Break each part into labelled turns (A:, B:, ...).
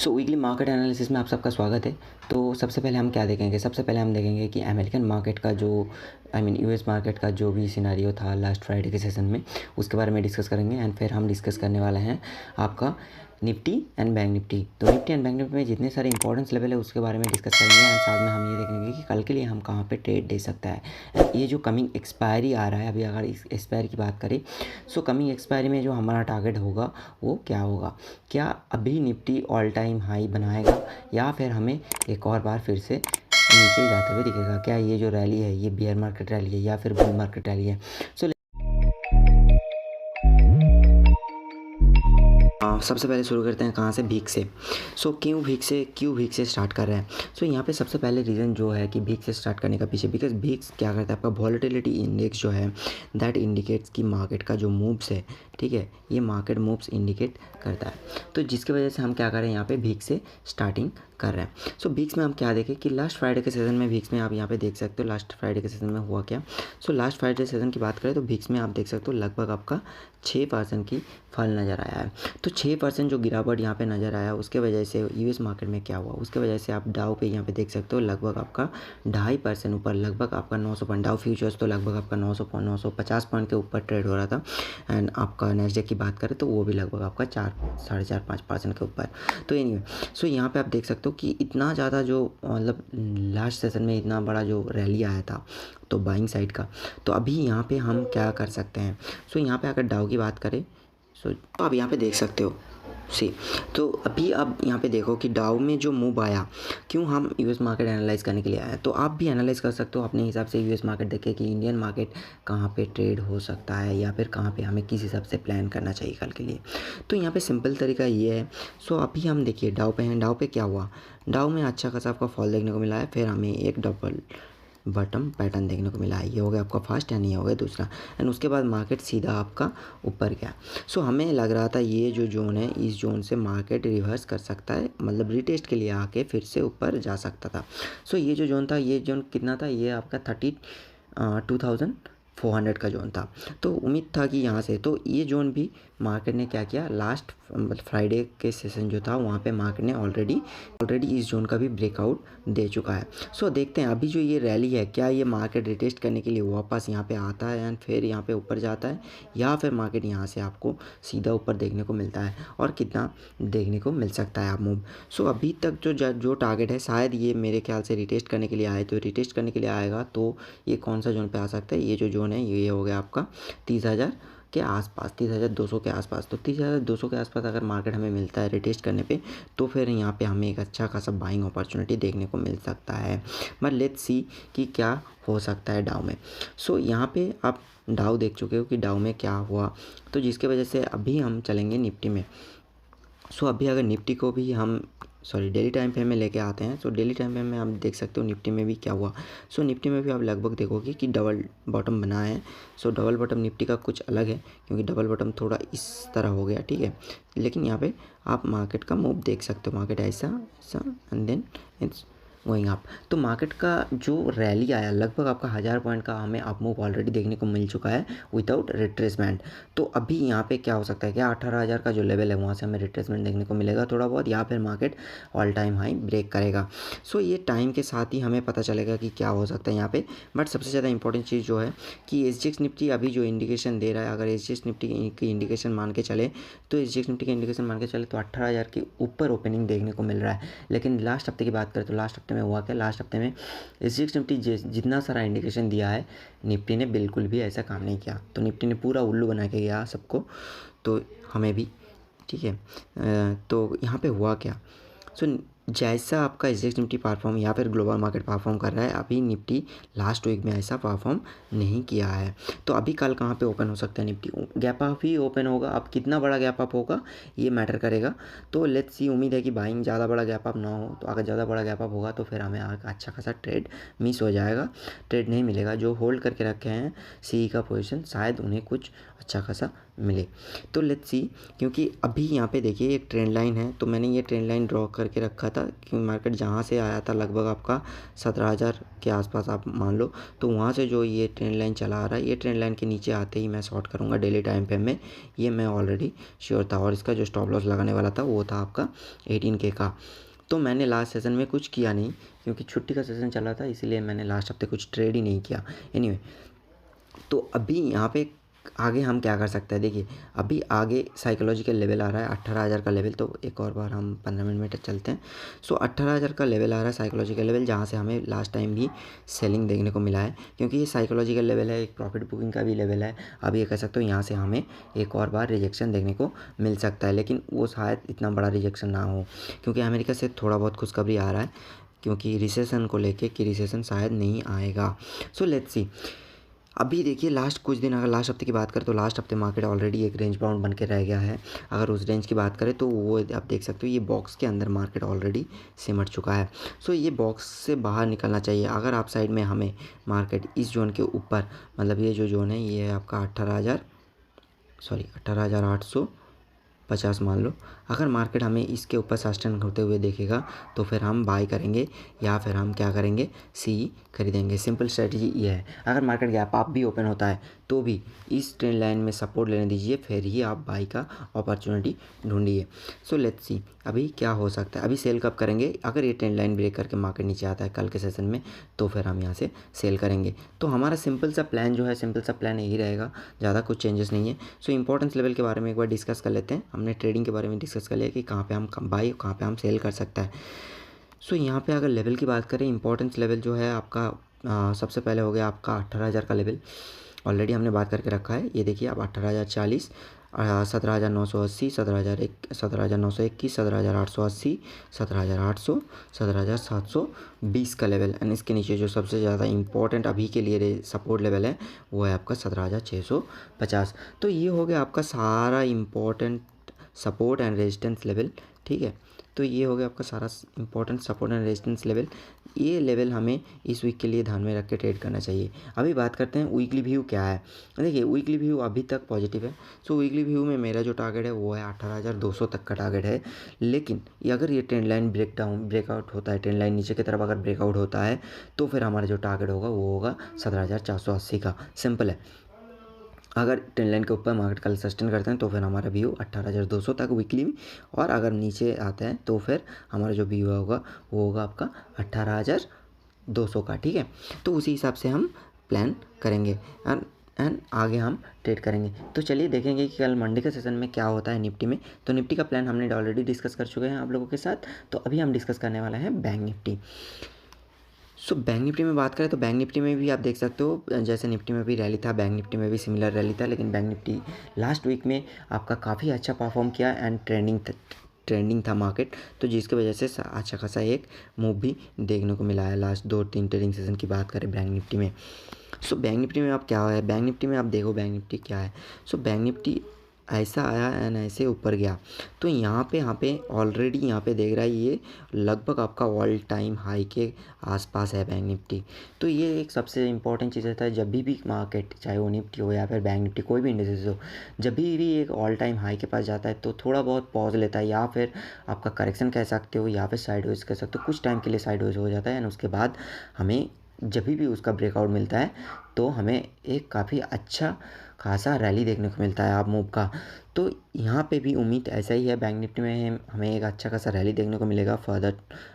A: सो weekly market analysis में आप सबका स्वागत है। तो सबसे पहले हम क्या देखेंगे, सबसे पहले हम देखेंगे कि अमेरिकन मार्केट का जो यूएस मार्केट का जो भी सिनेरियो था लास्ट फ्राइडे के सेशन में, उसके बारे में डिस्कस करेंगे। एंड फिर हम डिस्कस करने वाले हैं आपका निफ्टी एंड बैंक निफ्टी। तो निफ्टी एंड बैंक निफ्टी में जितने सारे इंपॉर्टेंस लेवल है उसके बारे में डिस्कस करेंगे। एंड साथ में हम ये देखेंगे कि कल के लिए हम कहाँ पे ट्रेड दे सकता है। एंड ये जो कमिंग एक्सपायरी आ रहा है, अभी अगर इस एक्सपायरी की बात करें, सो कमिंग एक्सपायरी में जो हमारा टारगेट होगा वो क्या होगा। क्या अभी निफ्टी ऑल टाइम हाई बनाएगा या फिर हमें एक और बार फिर से नीचे जाते हुए दिखेगा। क्या ये जो रैली है ये बियर मार्केट रैली है या फिर बुल मार्केट रैली है। सबसे पहले शुरू करते हैं कहाँ से, भीख से। क्यों भीख से स्टार्ट कर रहे हैं। यहाँ पे सबसे पहले रीज़न जो है कि भीख से स्टार्ट करने का पीछे, बिकॉज भीख क्या करता है, आपका वॉलेटिलिटी इंडेक्स जो है दैट इंडिकेट्स कि मार्केट का जो मूव्स है, ठीक है, ये मार्केट मूव्स इंडिकेट करता है। तो जिसकी वजह से हम क्या कर रहे हैं, यहाँ पे भीख से स्टार्टिंग कर रहे हैं। भीक्स में हम क्या देखें कि लास्ट फ्राइडे के सेशन में भीक्स में आप यहाँ पे देख सकते हो लास्ट फ्राइडे के सेशन में हुआ क्या। लास्ट फ्राइडे सेशन की बात करें तो भीक्स में आप देख सकते हो लगभग आपका 6% की फल नज़र आया है। तो 6% जो गिरावट यहाँ पे नज़र आया, उसके वजह से यूएस मार्केट में क्या हुआ, उसके वजह से आप डाउ पे यहाँ पे देख सकते हो लगभग आपका 2.5% ऊपर, लगभग आपका 900 पॉइंट। डाउ फ्यूचर्स तो लगभग आपका 950 पॉइंट के ऊपर ट्रेड हो रहा था। एंड आपका नैस्डैक की बात करें तो वो भी लगभग आपका 4.5% के ऊपर। तो एनीवे यहाँ पे आप देख सकते हो कि इतना ज़्यादा जो मतलब लास्ट सेशन में इतना बड़ा जो रैली आया था तो बाइंग साइड का। तो अभी यहाँ पे हम क्या कर सकते हैं। यहाँ पे अगर डाउ की बात करें तो आप यहाँ पे देख सकते हो तो अभी आप यहाँ पे देखो कि डाउ में जो मूव आया, क्यों हम यूएस मार्केट एनालाइज करने के लिए आए। तो आप भी एनालाइज कर सकते हो अपने हिसाब से यूएस मार्केट देखे कि इंडियन मार्केट कहाँ पे ट्रेड हो सकता है या फिर कहाँ पे हमें किस हिसाब से प्लान करना चाहिए कल के लिए। तो यहाँ पे सिंपल तरीका ये है। अभी हम देखिए डाउ पे हैं। डाउ पे क्या हुआ, डाउ में अच्छा खासा आपका फॉल देखने को मिला है, फिर हमें एक डबल बॉटम पैटर्न देखने को मिला है। ये हो गया आपका फर्स्ट एंड ये हो गया दूसरा। एंड उसके बाद मार्केट सीधा आपका ऊपर गया। हमें लग रहा था ये जो जोन है, इस जोन से मार्केट रिवर्स कर सकता है, मतलब रिटेस्ट के लिए आके फिर से ऊपर जा सकता था। ये जो जोन था, ये जोन कितना था, ये आपका 32,400 का जोन था। तो उम्मीद था कि यहाँ से, तो ये जोन भी मार्केट ने क्या किया, लास्ट फ्राइडे के सेशन जो था वहाँ पे मार्केट ने ऑलरेडी इस जोन का भी ब्रेकआउट दे चुका है। देखते हैं अभी जो ये रैली है, क्या ये मार्केट रिटेस्ट करने के लिए वापस यहाँ पे आता है एंड फिर यहाँ पे ऊपर जाता है, या फिर मार्केट यहाँ से आपको सीधा ऊपर देखने को मिलता है और कितना देखने को मिल सकता है आप मूव। अभी तक जो टारगेट है, शायद ये मेरे ख्याल से रिटेस्ट करने के लिए आए। तो रिटेस्ट करने के लिए आएगा तो ये कौन सा जोन पे आ सकता है, ये जो जोन है ये हो गया आपका 30,000 के आसपास, 30,200 के आसपास। तो 30,200 के आसपास अगर मार्केट हमें मिलता है रिटेस्ट करने पे, तो फिर यहाँ पे हमें एक अच्छा खासा बाइंग अपॉर्चुनिटी देखने को मिल सकता है। बट लेट्स सी कि क्या हो सकता है डाउ में। यहाँ पे आप डाउ देख चुके हो कि डाउ में क्या हुआ, तो जिसके वजह से अभी हम चलेंगे निफ्टी में। अभी अगर निफ्टी को भी हम डेली टाइम फ्रेम में लेके आते हैं, डेली टाइम फ्रेम में आप देख सकते हो निफ्टी में भी क्या हुआ। निफ्टी में भी आप लगभग देखोगे कि डबल बॉटम बना है। डबल बॉटम निफ्टी का कुछ अलग है, क्योंकि डबल बॉटम थोड़ा इस तरह हो गया, ठीक है। लेकिन यहाँ पे आप मार्केट का मूव देख सकते हो, मार्केट ऐसा and then it's going up. तो मार्केट का जो रैली आया, लगभग आपका 1000 पॉइंट का हमें अप मूव ऑलरेडी देखने को मिल चुका है विदाउट रिट्रेसमेंट। तो अभी यहाँ पे क्या हो सकता है, क्या 18,000 का जो लेवल है वहाँ से हमें रिट्रेसमेंट देखने को मिलेगा थोड़ा बहुत, या फिर market all time high break करेगा। ये टाइम के साथ ही हमें पता चलेगा कि क्या हो सकता है यहाँ पे। बट सबसे ज़्यादा इंपॉर्टेंट चीज़ जो है कि SGX निफ्टी अभी जो इंडिकेशन दे रहा है, अगर SGX निफ्टी की इंडिकेशन मान के चले, तो SGX निफ्टी की इंडिकेशन मान के चले तो 18,000 के ऊपर ओपनिंग देखने को मिल रहा है। लेकिन लास्ट हफ्ते की बात करें तो लास्ट हफ्ते में हुआ क्या, लास्ट हफ्ते में SGX निफ्टी जितना सारा इंडिकेशन दिया है, निफ्टी ने बिल्कुल भी ऐसा काम नहीं किया। तो निफ्टी ने पूरा उल्लू बना के गया सबको, तो हमें भी, ठीक है। तो यहाँ पे हुआ क्या, जैसा आपका SGX निफ्टी परफॉर्म या फिर ग्लोबल मार्केट परफॉर्म कर रहा है, अभी निफ्टी लास्ट वीक में ऐसा परफॉर्म नहीं किया है। तो अभी कल कहाँ पे ओपन हो सकता है निफ्टी, गैप अप ही ओपन होगा। अब कितना बड़ा गैप अप होगा ये मैटर करेगा। तो लेट्स सी, उम्मीद है कि बाइंग ज़्यादा बड़ा गैप अप ना हो। तो अगर ज़्यादा बड़ा गैप अप होगा तो फिर हमें अच्छा खासा ट्रेड मिस हो जाएगा, ट्रेड नहीं मिलेगा। जो होल्ड करके रखे हैं CE का पोजीशन, शायद उन्हें कुछ अच्छा खासा मिले। तो लेट्स सी, क्योंकि अभी यहाँ पे देखिए एक ट्रेंड लाइन है, तो मैंने ये ट्रेंड लाइन ड्रॉ करके रखा था कि मार्केट जहाँ से आया था लगभग आपका 17,000 के आसपास आप मान लो, तो वहाँ से जो ये ट्रेंड लाइन चला आ रहा है, ये ट्रेंड लाइन के नीचे आते ही मैं शॉर्ट करूँगा डेली टाइम फ्रेम में, ये मैं ऑलरेडी श्योर था। और इसका जो स्टॉप लॉस लगाने वाला था वो था आपका 18K का। तो मैंने लास्ट सेशन में कुछ किया नहीं, क्योंकि छुट्टी का सेशन चला था, इसीलिए मैंने लास्ट हफ्ते कुछ ट्रेड ही नहीं किया। एनीवे, तो अभी यहाँ पे आगे हम क्या कर सकते हैं, देखिए अभी आगे साइकोलॉजिकल लेवल आ रहा है 18,000 का लेवल। तो एक और बार हम 15 मिनट में चलते हैं। सो 18,000 का लेवल आ रहा है साइकोलॉजिकल लेवल, जहाँ से हमें लास्ट टाइम भी सेलिंग देखने को मिला है, क्योंकि ये साइकोलॉजिकल लेवल है, एक प्रॉफिट बुकिंग का भी लेवल है। अब ये कह सकते हो यहाँ से हमें एक और बार रिजेक्शन देखने को मिल सकता है, लेकिन वो शायद इतना बड़ा रिजेक्शन ना हो, क्योंकि अमेरिका से थोड़ा बहुत खुशखबरी आ रहा है, क्योंकि रिसेशन को लेके कि रिसेशन शायद नहीं आएगा। सो लेट्स सी, अभी देखिए लास्ट कुछ दिन, अगर लास्ट हफ्ते की बात करें तो लास्ट हफ्ते मार्केट ऑलरेडी एक रेंज बाउंड बन के रह गया है। अगर उस रेंज की बात करें तो वो आप देख सकते हो, ये बॉक्स के अंदर मार्केट ऑलरेडी सिमट चुका है। सो ये बॉक्स से बाहर निकलना चाहिए। अगर आप साइड में हमें मार्केट इस जोन के ऊपर, मतलब ये जो जोन है ये है आपका 18,850 मान लो, अगर मार्केट हमें इसके ऊपर सस्टेन होते हुए देखेगा तो फिर हम बाई करेंगे, या फिर हम क्या करेंगे, सी खरीदेंगे। सिंपल स्ट्रेटजी ये है। अगर मार्केट गैप अप भी ओपन होता है तो भी इस ट्रेंड लाइन में सपोर्ट लेने दीजिए, फिर ही आप बाई का अपॉर्चुनिटी ढूंढिए। सो लेट्स सी अभी क्या हो सकता है। अभी सेल कब करेंगे, अगर ये ट्रेंड लाइन ब्रेक करके मार्केट नीचे आता है कल के सेशन में, तो फिर हम यहाँ से सेल करेंगे। तो हमारा सिंपल सा प्लान जो है, सिंपल सा प्लान यही रहेगा, ज़्यादा कुछ चेंजेस नहीं है। सो इंपॉर्टेंस लेवल के बारे में एक बार डिस्कस कर लेते हैं। हमने ट्रेडिंग के बारे में डिस्कस कर लिया कि कहाँ पे हम बाई, कहाँ पे हम सेल कर सकता है। सो यहाँ पे अगर लेवल की बात करें, इंपॉर्टेंस लेवल जो है आपका सबसे पहले हो गया आपका 18,000 का लेवल, ऑलरेडी हमने बात करके रखा है। ये देखिए आप 18,040, 17,980, 17,921, 17,880, 17,800, 17,720 का लेवल। एंड इसके नीचे जो सबसे ज़्यादा इंपॉर्टेंट अभी के लिए सपोर्ट लेवल है वो है आपका 17,650। तो ये हो गया आपका सारा important support and resistance level, ठीक है। तो ये हो गया आपका सारा important support and resistance level. ये लेवल हमें इस वीक के लिए ध्यान में रख के ट्रेड करना चाहिए। अभी बात करते हैं वीकली व्यू क्या है। देखिए वीकली व्यू अभी तक पॉजिटिव है। सो वीकली व्यू में मेरा जो टारगेट है वो है 18,200 तक का टारगेट है। लेकिन अगर ये ट्रेंड लाइन ब्रेकआउट होता है, ट्रेंड लाइन नीचे की तरफ अगर ब्रेकआउट होता है, तो फिर हमारा जो टारगेट होगा वो होगा 17,480 का। सिंपल है। अगर ट्रेंड लाइन के ऊपर मार्केट कल सस्टेन करते हैं तो फिर हमारा व्यू 18,200 तक वीकली में, और अगर नीचे आते हैं तो फिर हमारा जो व्यू होगा वो होगा आपका 18,200 का, ठीक है। तो उसी हिसाब से हम प्लान करेंगे एंड आगे हम ट्रेड करेंगे। तो चलिए देखेंगे कि कल मंडे के सेशन में क्या होता है निफ्टी में। तो निफ्टी का प्लान हमने ऑलरेडी डिस्कस कर चुके हैं आप लोगों के साथ। तो अभी हम डिस्कस करने वाला है bank Nifty. So bank Nifty में बात करें तो बैंक निफ्टी में भी आप देख सकते हो, जैसे निफ्टी में भी रैली था, बैंक निफ्टी में भी सिमिलर रैली था। लेकिन बैंक निफ्टी लास्ट वीक में आपका काफ़ी अच्छा परफॉर्म किया एंड ट्रेंडिंग था मार्केट, तो जिसकी वजह से अच्छा खासा एक मूव भी देखने को मिला है लास्ट 2-3 ट्रेडिंग सेशन की बात करें बैंक निफ्टी में। सो बैंक निफ्टी में आप क्या है, बैंक निफ्टी में आप देखो बैंक निफ्टी क्या है। सो बैंक निफ्टी ऐसा आया एंड ऐसे ऊपर गया। तो यहाँ पे ऑलरेडी यहाँ पे देख रहा है ये लगभग आपका ऑल टाइम हाई के आसपास है बैंक निफ्टी। तो ये एक सबसे इंपॉर्टेंट चीज़ रहता है जब भी मार्केट, चाहे वो निफ्टी हो या फिर बैंक निफ्टी, कोई भी इंडिसेस हो, जब भी एक ऑल टाइम हाई के पास जाता है तो थोड़ा बहुत पॉज लेता है, या फिर आपका करेक्शन कह सकते हो, या फिर साइडवेज कह सकते हो। कुछ टाइम के लिए साइडवेज हो जाता है एंड उसके बाद हमें जब भी उसका ब्रेकआउट मिलता है तो हमें एक काफ़ी अच्छा खासा रैली देखने को मिलता है आप मूव का। तो यहाँ पे भी उम्मीद ऐसा ही है, बैंक निफ्टी में हमें एक अच्छा खासा रैली देखने को मिलेगा फर्दर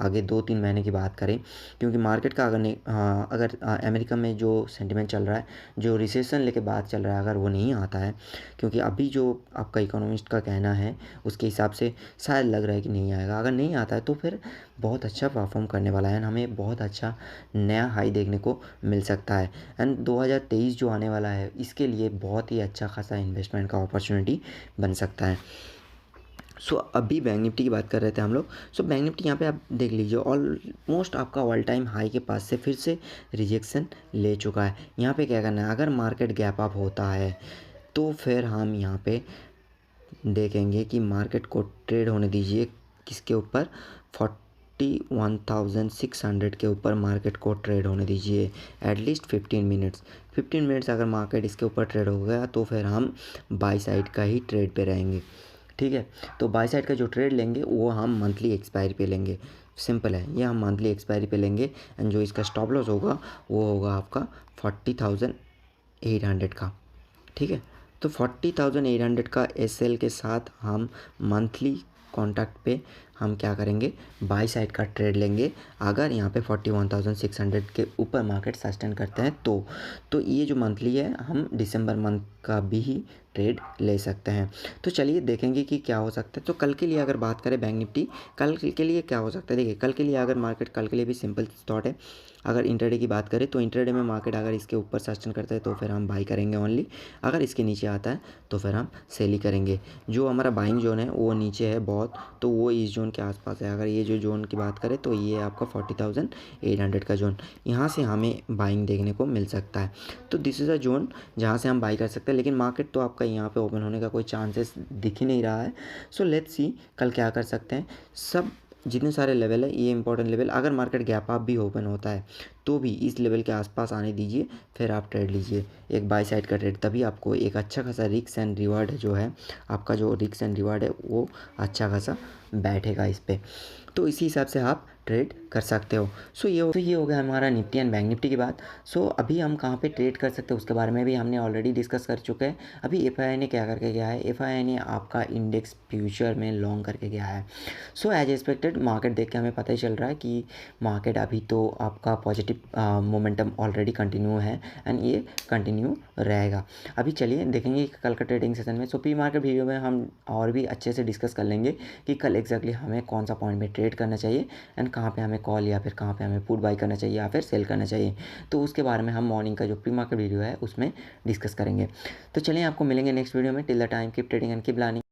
A: आगे 2-3 महीने की बात करें। क्योंकि मार्केट का अगर अमेरिका में जो सेंटिमेंट चल रहा है, जो रिसेशन लेके बात चल रहा है, अगर वो नहीं आता है, क्योंकि अभी जो आपका इकोनॉमिस्ट का कहना है उसके हिसाब से शायद लग रहा है कि नहीं आएगा। अगर नहीं आता है तो फिर बहुत अच्छा परफॉर्म करने वाला है, हमें बहुत अच्छा नया हाई देखने को मिल सकता है। एंड 2023 जो आने वाला है इसके लिए बहुत ही अच्छा खासा इन्वेस्टमेंट का अपॉर्चुनिटी बन सकता है। सो अभी बैंक निफ्टी की बात कर रहे थे हम लोग। सो बैंक निफ्टी यहाँ पे आप देख लीजिए ऑलमोस्ट आपका ऑल टाइम हाई के पास से फिर से रिजेक्शन ले चुका है। यहाँ पे क्या करना है, अगर मार्केट गैप अप होता है तो फिर हम यहाँ पे देखेंगे कि मार्केट को ट्रेड होने दीजिए किसके ऊपर, 41,600 के ऊपर मार्केट को ट्रेड होने दीजिए एटलीस्ट 15 मिनट्स अगर मार्केट इसके ऊपर ट्रेड हो गया तो फिर हम बाई साइड का ही ट्रेड पे रहेंगे। ठीक है, तो बाई साइड का जो ट्रेड लेंगे वो हम मंथली एक्सपायरी पे लेंगे। सिंपल है, ये हम मंथली एक्सपायरी पे लेंगे एंड जो इसका स्टॉप लॉस होगा वो होगा आपका 40,800 का। ठीक है, तो 40,800 का एसएल के साथ हम मंथली कॉन्ट्रैक्ट पे हम क्या करेंगे, बाई साइड का ट्रेड लेंगे अगर यहाँ पे 41,600 के ऊपर मार्केट सस्टेन करते हैं तो ये जो मंथली है हम दिसंबर मंथ का भी ही ट्रेड ले सकते हैं। तो चलिए देखेंगे कि क्या हो सकता है। तो कल के लिए अगर बात करें बैंक निफ्टी, कल के लिए क्या हो सकता है। देखिए कल के लिए अगर मार्केट, कल के लिए भी सिंपल थॉट है। अगर इंट्राडे की बात करें तो इंट्राडे में मार्केट अगर इसके ऊपर सस्टेन करता है तो फिर हम बाई करेंगे ओनली, अगर इसके नीचे आता है तो फिर हम सेल ही करेंगे। जो हमारा बाइंग जोन है वो नीचे है बहुत, तो वो इस जोन के आसपास है। अगर ये जो जोन की बात करें तो ये आपका 40,800 का जोन, यहाँ से हमें बाइंग देखने को मिल सकता है। तो दिस इज़ अ जोन जहाँ से हम बाई कर सकते हैं, लेकिन मार्केट तो आपका यहाँ पे ओपन होने का कोई चांसेस दिख ही नहीं रहा है। सो लेट्स सी कल क्या कर सकते हैं। सब जितने सारे लेवल है ये इंपॉर्टेंट लेवल, अगर मार्केट गैप अप भी ओपन होता है तो भी इस लेवल के आसपास आने दीजिए, फिर आप ट्रेड लीजिए एक बाई साइड का ट्रेड। तभी आपको एक अच्छा खासा रिस्क एंड रिवार्ड जो है, आपका जो रिस्क एंड रिवार्ड है वो अच्छा खासा बैठेगा इस पर। तो इसी हिसाब से आप ट्रेड कर सकते हो। सो ये हो गया हमारा निफ्टी एंड बैंक निफ्टी की बात। सो अभी हम कहाँ पे ट्रेड कर सकते हैं उसके बारे में भी हमने ऑलरेडी डिस्कस कर चुके हैं। अभी एफआईआई ने क्या करके गया है, एफआईआई ने आपका इंडेक्स फ्यूचर में लॉन्ग करके गया है। सो एज एक्सपेक्टेड मार्केट देख के हमें पता ही चल रहा है कि मार्केट अभी तो आपका पॉजिटिव मोमेंटम ऑलरेडी कंटिन्यू है एंड ये कंटिन्यू रहेगा। अभी चलिए देखेंगे कल का ट्रेडिंग सेशन में। सो प्री मार्केट वीडियो में हम और भी अच्छे से डिस्कस कर लेंगे कि कल एग्जैक्टली हमें कौन सा पॉइंट में ट्रेड करना चाहिए एंड कहाँ पे हमें कॉल या फिर कहाँ पे हमें पुट बाई करना चाहिए या फिर सेल करना चाहिए। तो उसके बारे में हम मॉर्निंग का जो प्री मार्केट वीडियो है उसमें डिस्कस करेंगे। तो चलिए आपको मिलेंगे नेक्स्ट वीडियो में। Till the time keep trading and keep learning.